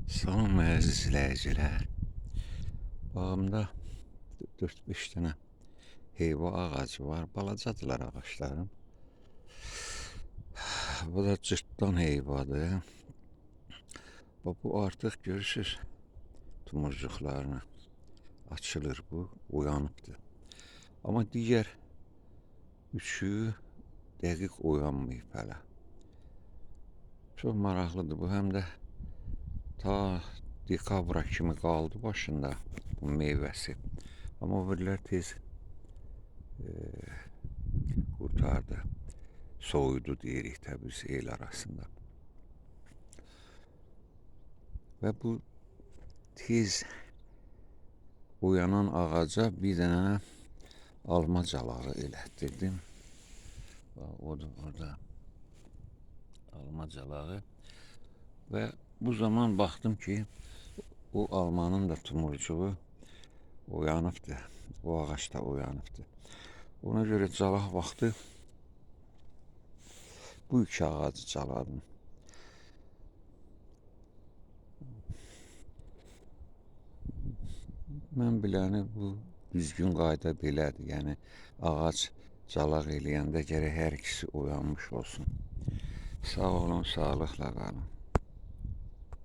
Salam əziz izləyicilər. Bağımda 4-5 dənə heyva ağacı var. Balacadılar ağaçlarım. Bu da cırtdan heyvadır. Bu artıq görürsüz tumurcuqlarını açılır bu. Uyanıbdır. Amma digər üçü dəqiq uyanmayıb hələ. Çox maraqlıdır bu. Həm də ta dekabra kimi qaldı başında bu meyvəsi. Amma o birilər tez qurtardı. Soyudu deyirik təbii biz el arasında. Və bu tez uyanan ağaca bir dənə alma calağı elətdirdim. Odur orada alma calağı. Və bu zaman baxdım ki, o almanın da tumurcuğu uyanıbdır. O ağac da uyanıbdır. Ona görə calaq vaxtı bu iki ağacı caladım. Mən biləni bu düzgün qayda belədir. Yəni ağac calaq eləyəndə gərək hər ikisi uyanmış olsun. Sağ olun, sağlıqla qalın.